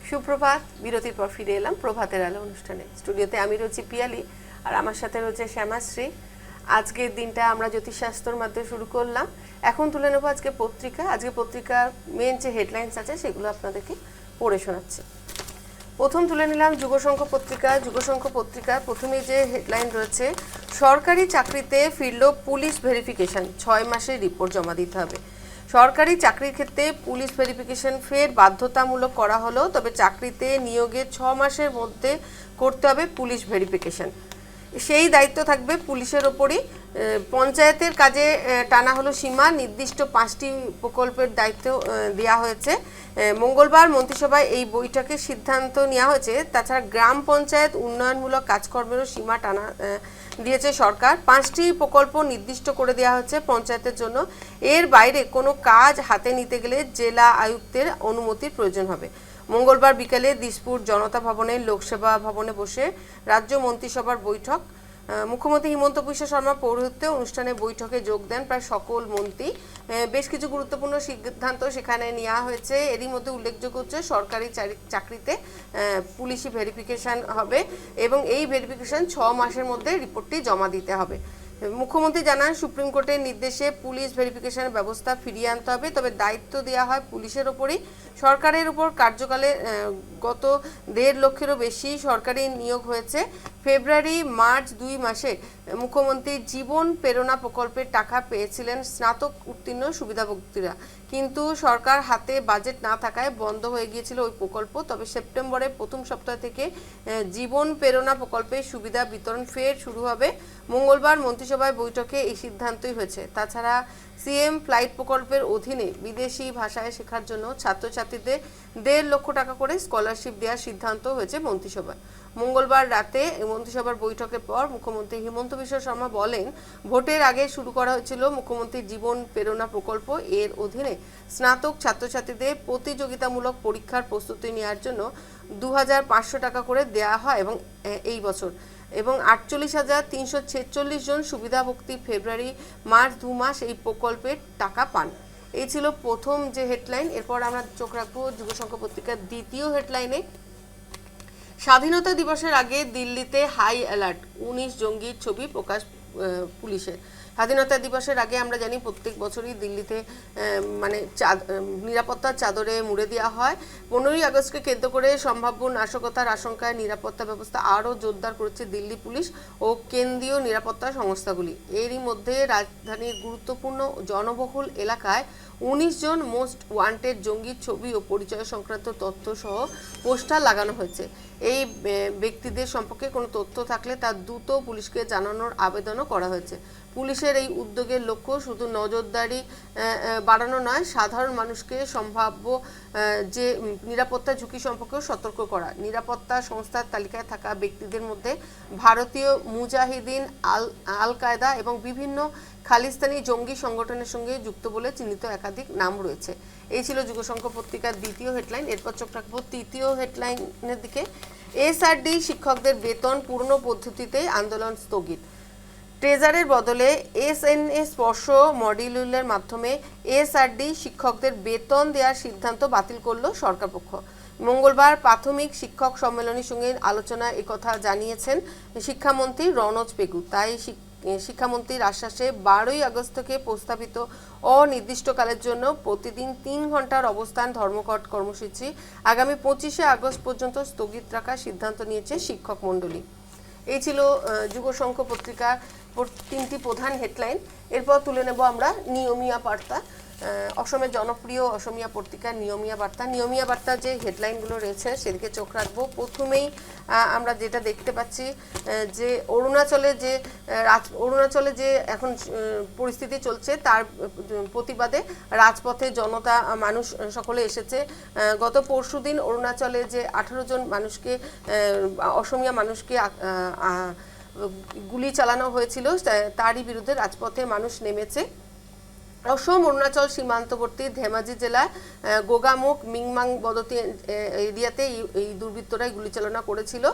সুপ্রভাত। বিরতির পর ফিরে এলাম প্রভাতের আলো অনুষ্ঠানে। স্টুডিওতে আমি রয়েছি পিয়ালি, আর আমার সাথে রয়েছে শ্যামাশ্রী। আজকের দিনটা আমরা জ্যোতিষশাস্ত্রের মাধ্যমে শুরু করলাম। এখন তুলে নেবো আজকে পত্রিকা। আজকে পত্রিকার মেন যে হেডলাইন্স আছে সেগুলো আপনাদেরকে পড়ে শোনাচ্ছি। প্রথম তুলে নিলাম যুগসংঘ পত্রিকা। যুগসংঘ পত্রিকার প্রথমেই যে হেডলাইন রয়েছে, সরকারি চাকরিতে ফিরল পুলিশ ভেরিফিকেশন, 6 মাসের রিপোর্ট জমা দিতে হবে। সরকারি চাকরির ক্ষেত্রে পুলিশ ভেরিফিকেশন ফের বাধ্যতামূলক করা হলো, তবে চাকরিতে নিয়োগের 6 মাসের মধ্যে করতে হবে পুলিশ ভেরিফিকেশন। সেই দায়িত্ব থাকবে পুলিশের ওপরই। পঞ্চায়েতের কাজে টানা হলো সীমা, নির্দিষ্ট 5টি প্রকল্পের দায়িত্ব দেওয়া হয়েছে। মঙ্গলবার মন্ত্রিসভায় এই বৈঠকে সিদ্ধান্ত নেওয়া হয়েছে। তাছাড়া গ্রাম পঞ্চায়েত উন্নয়নমূলক কাজকর্মেরও সীমা টানা দিয়েছে সরকার। 5টি প্রকল্প নির্দিষ্ট করে দেওয়া হচ্ছে পঞ্চায়েতের জন্য। এর বাইরে কোনো কাজ হাতে নিতে গেলে জেলা আয়ুক্তের অনুমতির প্রয়োজন হবে। মঙ্গলবার বিকেলে দিসপুর জনতা ভবনের লোকসেবা ভবনে বসে রাজ্য মন্ত্রিসভার বৈঠক। মুখ্যমন্ত্রী হিমন্ত বিশ্ব শর্মা পৌরোহিত্যে অনুষ্ঠানে বৈঠকে যোগ দেন প্রায় সকল মন্ত্রী। বেশ কিছু গুরুত্বপূর্ণ সিদ্ধান্ত সেখানে নেওয়া হয়েছে। এরই মধ্যে উল্লেখযোগ্য হচ্ছে সরকারি চাকরিতে পুলিশি ভেরিফিকেশন হবে এবং এই ভেরিফিকেশন 6 মাসের মধ্যে রিপোর্টটি জমা দিতে হবে। মুখ্যমন্ত্রী জানান, সুপ্রিম কোর্টের নির্দেশে পুলিশ ভেরিফিকেশনের ব্যবস্থা ফিরিয়ে আনতে হবে, তবে দায়িত্ব দেওয়া হয় পুলিশের ওপরই। সরকারের উপর কার্যকালে গত 1.5 লক্ষেরও বেশি সরকারি নিয়োগ হয়েছে। ফেব্রুয়ারি মার্চ 2 মাসে মুখ্যমন্ত্রী জীবন প্রেরণা প্রকল্পের টাকা পেয়েছিলেন স্নাতক উত্তীর্ণ সুবিধাভোগীরা, কিন্তু সরকার হাতে বাজেট না থাকায় বন্ধ হয়ে গিয়েছিল ওই প্রকল্প। তবে সেপ্টেম্বরের প্রথম সপ্তাহ থেকে জীবন প্রেরণা প্রকল্পের সুবিধা বিতরণ ফের শুরু হবে। মঙ্গলবার মন্ত্রিসভায় বৈঠকে এই সিদ্ধান্তই হয়েছে। তাছাড়া সিএম ফ্লাইট প্রকল্পের অধীনে বিদেশি ভাষায় শেখার জন্য ছাত্রছাত্রীদের 1.5 লক্ষ টাকা করে স্কলারশিপ দেওয়ার সিদ্ধান্ত হয়েছে মন্ত্রিসভায়। মঙ্গলবার রাতে মন্ত্রিসভার বৈঠকের পর মুখ্যমন্ত্রী হিমন্ত বিশ্ব শর্মা বলেন, ভোটের আগে শুরু করা হয়েছিল মুখ্যমন্ত্রী জীবন প্রেরণা প্রকল্প। এর অধীনে স্নাতক ছাত্রছাত্রীদের প্রতিযোগিতামূলক পরীক্ষার প্রস্তুতি নেওয়ার জন্য 2,500 টাকা করে দেওয়া হয় এবং এই বছর এবং 48,346 জন সুবিধাভোগী ফেব্রুয়ারি মার্চ 2 মাস এই প্রকল্পের টাকা পান। এই ছিল প্রথম যে হেডলাইন। এরপর আমরা চোখ রাখবো যুগসংঘ পত্রিকার দ্বিতীয় হেডলাইনে। স্বাধীনতা দিবসের আগে দিল্লিতে হাই অ্যালার্ট, 19 জঙ্গির ছবি প্রকাশ পুলিশের। স্বাধীনতা দিবসের আগে আমরা জানি প্রত্যেক বছরই দিল্লিতে মানে নিরাপত্তার চাদরে মুড়ে দেওয়া হয়। 15ই আগস্টকে কেন্দ্র করে সম্ভাব্য নাশকতার আশঙ্কায় নিরাপত্তা ব্যবস্থা আরও জোরদার করেছে দিল্লি পুলিশ ও কেন্দ্রীয় নিরাপত্তা সংস্থাগুলি। এরই মধ্যে রাজধানীর গুরুত্বপূর্ণ জনবহুল এলাকায় 19 জন মোস্ট ওয়ান্টেড জঙ্গির ছবি ও পরিচয় সংক্রান্ত তথ্য সহ পোস্টার লাগানো হয়েছে। এই ব্যক্তিদের সম্পর্কে কোনো তথ্য থাকলে তা দ্রুত পুলিশকে জানানোর আবেদনও করা হয়েছে। পুলিশের এই উদ্যোগের লক্ষ্য শুধু নজরদারি বাড়ানো নয়, সাধারণ মানুষকে সম্ভাব্য যে নিরাপত্তা ঝুঁকি সম্পর্কেও সতর্ক করা। নিরাপত্তা সংস্থার তালিকায় থাকা ব্যক্তিদের মধ্যে ভারতীয় মুজাহিদিন, আল কায়দা এবং বিভিন্ন খালিস্তানি জঙ্গি সংগঠনের সঙ্গে যুক্ত বলে চিহ্নিত একাধিক নাম রয়েছে। এই ছিল যুগসংঘ পত্রিকার দ্বিতীয় হেডলাইন। এরপর চোখ রাখবো তৃতীয় হেডলাইনের দিকে। এসআরডি শিক্ষকদের বেতন পুরনো পদ্ধতিতে আন্দোলন স্থগিত। ট্রেজারের বদলে এসএনএস স্পর্শ মডিউলের মাধ্যমে এসআরডি শিক্ষকদের বেতন দেওয়ার সিদ্ধান্ত বাতিল করল সরকার পক্ষ। মঙ্গলবার প্রাথমিক শিক্ষক সম্মেলনের সঙ্গে আলোচনায় একথা জানিয়েছেন শিক্ষামন্ত্রী রনজ পেগু। তাই শিক্ষামন্ত্রীর আশ্বাসে 12ই আগস্ট থেকে প্রস্তাবিত অনির্দিষ্টকালের জন্য প্রতিদিন 3 ঘন্টার অবস্থান ধর্মঘট কর্মসূচি আগামী 25শে আগস্ট পর্যন্ত স্থগিত রাখার সিদ্ধান্ত নিয়েছে শিক্ষক মণ্ডলী। এই ছিল যুগসংঘ পত্রিকার 3টি প্রধান হেডলাইন। এরপর তুলে নেব আমরা নিয়মিয়া বার্তা। অসমের জনপ্রিয় অসমিয়া পত্রিকা নিয়মিয়া বার্তা। নিয়মিয়া বার্তার যে হেডলাইনগুলো রয়েছে সেদিকে চোখ রাখবো। প্রথমেই আমরা যেটা দেখতে পাচ্ছি যে অরুণাচলে যে এখন পরিস্থিতি চলছে তার প্রতিবাদে রাজপথে জনতা মানুষ সকলে এসেছে। গত পরশুদিন অরুণাচলে যে 18 জন মানুষকে অসমিয়া মানুষকে গুলি চালানো হয়েছিল তারই বিরুদ্ধে রাজপথে মানুষ নেমেছে। অসম অরুণাচল সীমান্তবর্তী ধেমাজি জেলায় গোগামুখ মিংমাং বদতি এরিয়াতে এই দুর্বৃত্তরাই গুলিচালনা করেছিল।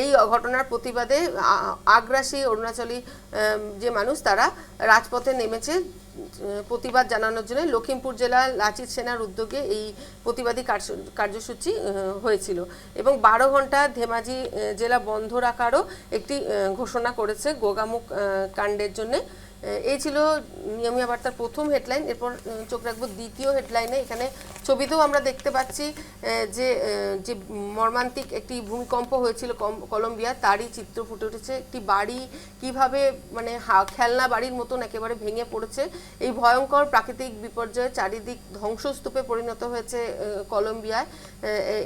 এই ঘটনার প্রতিবাদে আগ্রাসী অরুণাচলী যে মানুষ তারা রাজপথে নেমেছে প্রতিবাদ জানানোর জন্য। লখিমপুর জেলার লাচিত সেনার উদ্যোগে এই প্রতিবাদী কার্যসূচি হয়েছিল এবং 12 ঘন্টা ধেমাজি জেলা বন্ধ রাখারও একটি ঘোষণা করেছে গোগামুখ কাণ্ডের জন্যে। এই ছিল নিয়মিয়া বার্তার প্রথম হেডলাইন। এরপর চোখ রাখবো দ্বিতীয় হেডলাইনে। এখানে ছবিতেও আমরা দেখতে পাচ্ছি যে যে মর্মান্তিক একটি ভূমিকম্প হয়েছিল কলম্বিয়া, তারই চিত্র ফুটে উঠেছে। একটি বাড়ি কিভাবে মানে খেলনা বাড়ির মতন একেবারে ভেঙে পড়েছে। এই ভয়ঙ্কর প্রাকৃতিক বিপর্যয়ে চারিদিক ধ্বংসস্তূপে পরিণত হয়েছে কলম্বিয়ায়।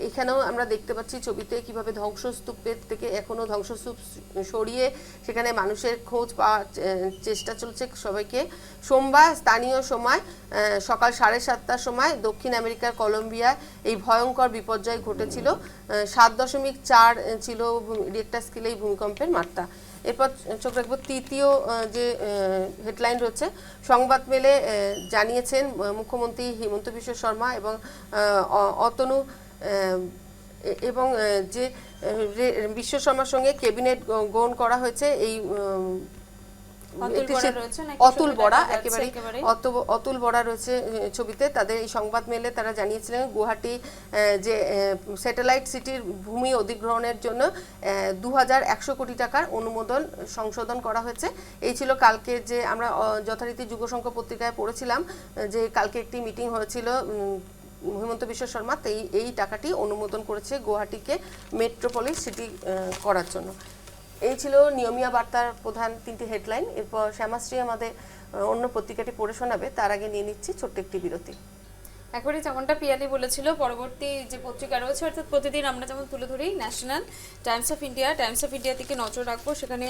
এখানেও আমরা দেখতে পাচ্ছি ছবিতে কিভাবে ধ্বংসস্তূপের থেকে এখনও ধ্বংসস্তূপ সরিয়ে সেখানে মানুষের খোঁজ পাওয়ার চেষ্টা চলছে সবাইকে। সোমবার স্থানীয় সময় সকাল 7:30টার সময় দক্ষিণ আমেরিকার কলম্বিয়ায় এই ভয়ঙ্কর বিপর্যয় ঘটেছিল। 7.4 ছিল রিক্টার স্কেলে এই ভূমিকম্পের মাত্রা। এরপর চোখ রাখবো তৃতীয় যে হেডলাইন রয়েছে। সংবাদ মেলে জানিয়েছেন মুখ্যমন্ত্রী হিমন্ত বিশ্ব শর্মা এবং অতনু এবং যে বিশ্ব শর্মার সঙ্গে ক্যাবিনেট গ্রহণ করা হয়েছে। এই অতুল বড়া একেবারে অতুল বড়া রয়েছে ছবিতে। তাদের এই সংবাদ মেলে তারা জানিয়েছিলেন গুয়াহাটি যে স্যাটেলাইট সিটির ভূমি অধিগ্রহণের জন্য 2100 কোটি টাকার অনুমোদন সংশোধন করা হয়েছে। এই ছিল কালকে যে আমরা যথারীতি যুগসংখ্য পত্রিকায় পড়েছিলাম যে কালকে একটি মিটিং হয়েছিল হিমন্ত বিশ্ব শর্মা, এই টাকাটি অনুমোদন করেছে গুয়াহাটিকে মেট্রোপলিস সিটি করার জন্য। এই ছিল নিয়মিয়া বার্তার প্রধান 3টি হেডলাইন। এরপর শ্যামাশ্রী আমাদের অন্য পত্রিকাটি পড়ে শোনাবে। তার আগে নিয়ে নিচ্ছি ছোট্ট একটি বিরতি। একবারই যেমনটা পিয়ালি বলেছিল, পরবর্তী যে পত্রিকা রয়েছে অর্থাৎ প্রতিদিন আমরা যেমন তুলে ধরি ন্যাশনাল, টাইমস অফ ইন্ডিয়া থেকে নজর রাখবো। সেখানে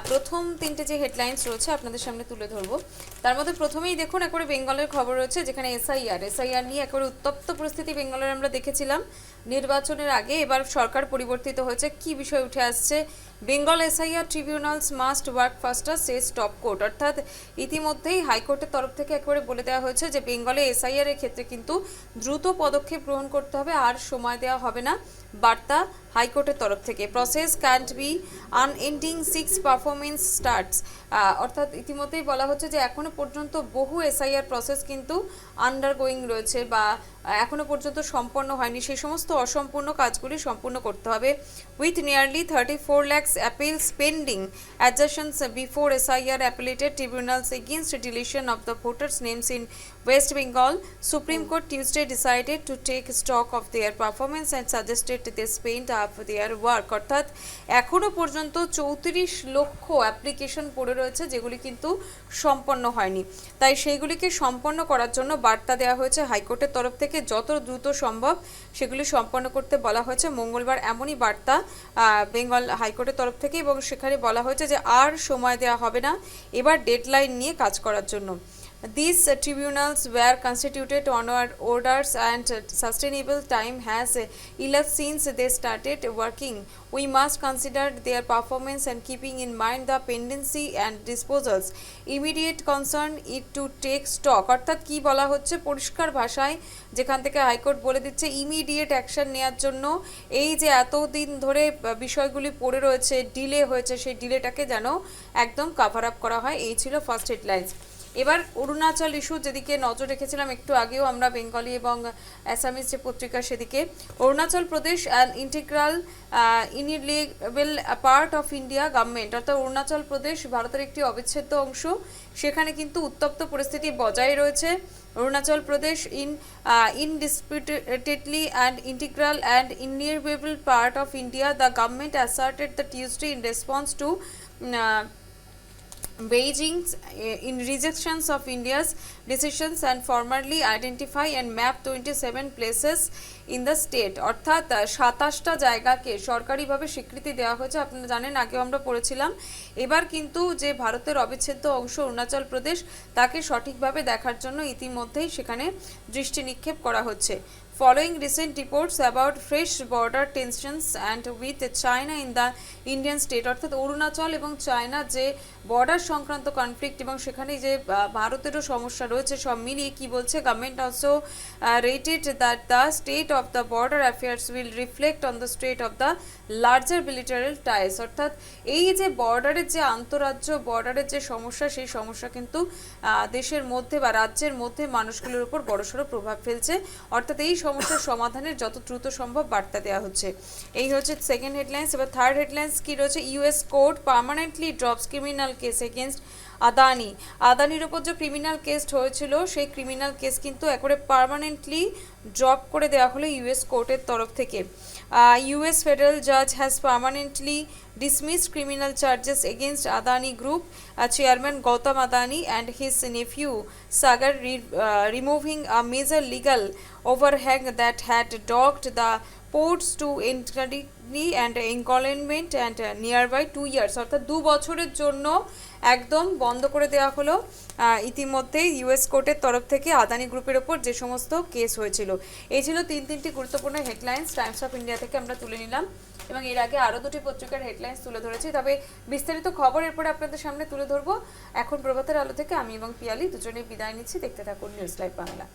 প্রথম 3টে যে হেডলাইন্স রয়েছে আপনাদের সামনে তুলে ধরবো। তার মধ্যে প্রথমেই দেখুন একবারে বেঙ্গলের খবর রয়েছে, যেখানে এসআইআর নিয়ে একবারে উত্তপ্ত পরিস্থিতি বেঙ্গলের আমরা দেখেছিলাম নির্বাচনের আগে। এবার সরকার পরিবর্তিত হয়েছে, কি বিষয় উঠে আসছে? Bengal SIR tribunals must work faster says top court. অর্থাৎ ইতিমধ্যেই হাইকোর্টের তরফ থেকে একবারে বলে দেওয়া হয়েছে যে বেঙ্গলে এসআইআর এর ক্ষেত্রে কিন্তু দ্রুত পদক্ষেপ গ্রহণ করতে হবে, আর সময় দেওয়া হবে না। বার্তা হাইকোর্টের তরফ থেকে, process can't B unending 6 performance starts. অর্থাৎ ইতিমধ্যেই বলা হচ্ছে যে এখনো পর্যন্ত বহু এসআইআর প্রসেস কিন্তু আন্ডারগোয়িং রয়েছে বা এখনো পর্যন্ত সম্পন্ন হয়নি। সেই সমস্ত অসম্পূর্ণ কাজগুলি সম্পূর্ণ করতে হবে। With nearly 34 lakhs appeals pending, adjournments before SIR appellated tribunals against deletion of the voters' names in West Bengal, Supreme Court Tuesday decided to take stock of their performance and suggested they spend up their work. অর্থাৎ এখনো পর্যন্ত 34 লক্ষ application পড়ে রয়েছে যেগুলি কিন্তু সম্পন্ন হয়নি। তাই সেইগুলিকে সম্পন্ন করার জন্য বার্তা দেওয়া হয়েছে হাইকোর্টের তরফ থেকে, যত দ্রুত সম্ভব সেগুলি সম্পন্ন করতে বলা হয়েছে। মঙ্গলবার এমনই বার্তা বেঙ্গল হাইকোর্টের তরফ থেকে, এবং সেখানে বলা হয়েছে যে আর সময় দেওয়া হবে না, এবার ডেডলাইন নিয়ে কাজ করার জন্য। These tribunals were constituted on our orders and sustainable time has elapsed since they started working. We must consider their performance and keeping in mind the pendency and disposals. Immediate concern is to take stock. অর্থাৎ কি বলা হচ্ছে পরিষ্কার ভাষায়, যেখান থেকে high court বলে দিচ্ছে ইমিডিয়েট অ্যাকশন নেওয়ার জন্য। এই যে এতদিন ধরে বিষয়গুলি পড়ে রয়েছে, ডিলে হয়েছে, সেই ডিলেটাকে যেন একদম কাভার আপ করা হয়। এই ছিল ফার্স্ট হেডলাইন্স। এবার অরুণাচল ইস্যু, যেদিকে নজর রেখেছিলাম একটু আগেও আমরা বেঙ্গলি এবং অ্যাসামিজ যে পত্রিকা, সেদিকে Arunachal Pradesh an integral inalienable part of India government. অর্থাৎ অরুণাচল প্রদেশ ভারতের একটি অবিচ্ছেদ্য অংশ, সেখানে কিন্তু উত্তপ্ত পরিস্থিতি বজায় রয়েছে। Arunachal Pradesh indisputably an integral and inalienable part of India, the government asserted the Tuesday in response to Beijing's in rejections of India's decisions and formally identify and map 27 places in the state. অর্থাৎ 27টা জায়গাকে সরকারিভাবে স্বীকৃতি দেওয়া হয়েছে। আপনারা জানেন, আগেও আমরা পড়েছিলাম। এবার কিন্তু যে ভারতের অবিচ্ছেদ্য অংশ অরুণাচল প্রদেশ, তাকে সঠিকভাবে দেখার জন্য ইতিমধ্যেই সেখানে দৃষ্টি নিক্ষেপ করা হচ্ছে। Following recent reports about fresh border tensions and with China in the Indian state, অর্থাৎ অরুণাচল এবং চায়না যে বর্ডার সংক্রান্ত কনফ্লিক্ট এবং সেখানে যে ভারতেরও সমস্যা রয়েছে, সব মিলিয়ে কি বলছে, government also rated that the state of the border affairs will reflect on the state of the larger bilateral ties. অর্থাৎ এই যে বর্ডারের যে আন্তঃরাজ্য বর্ডারের যে সমস্যা, সেই সমস্যা কিন্তু দেশের মধ্যে বা রাজ্যের মধ্যে মানুষগুলোর উপর বড়সড় প্রভাব ফেলছে। অর্থাৎ এই সমস্যার সমাধানের যত দ্রুত সম্ভব বার্তা দেওয়া হচ্ছে। এই হচ্ছে সেকেন্ড হেডলাইন্স। এবার থার্ড হেডলাইন্স কি রয়েছে, US court permanently drops criminal case against Adani. আদানির ওপর যে ক্রিমিনাল কেস হয়েছিল, সেই ক্রিমিনাল কেস কিন্তু একবারে পার্মানেন্টলি ড্রপ করে দেওয়া হলো ইউএস কোর্টের তরফ থেকে। US federal judge has permanently dismissed criminal charges against Adani Group chairman Gautam Adani and his nephew Sagar, removing a major legal overhang that had dogged the ports to integrity and environment and nearby 2 years। অর্থাৎ 2 বছরের জন্য একদম বন্ধ করে দেওয়া হলো ইতিমধ্যে US কোর্টের তরফ থেকে আদানি গ্রুপের ওপর যে সমস্ত কেস হয়েছিল। এই ছিল তিনটি গুরুত্বপূর্ণ হেডলাইন্স টাইমস অফ ইন্ডিয়া থেকে আমরা তুলে নিলাম, এবং এর আগে আরও 2টি পত্রিকার হেডলাইন্স তুলে ধরেছি। তবে বিস্তারিত খবর এরপরে আপনাদের সামনে তুলে ধরবো। এখন প্রভাতের আলো থেকে আমি এবং পিয়ালি দুজনেই বিদায় নিচ্ছি। দেখতে থাকুন নিউজ লাইভ বাংলা।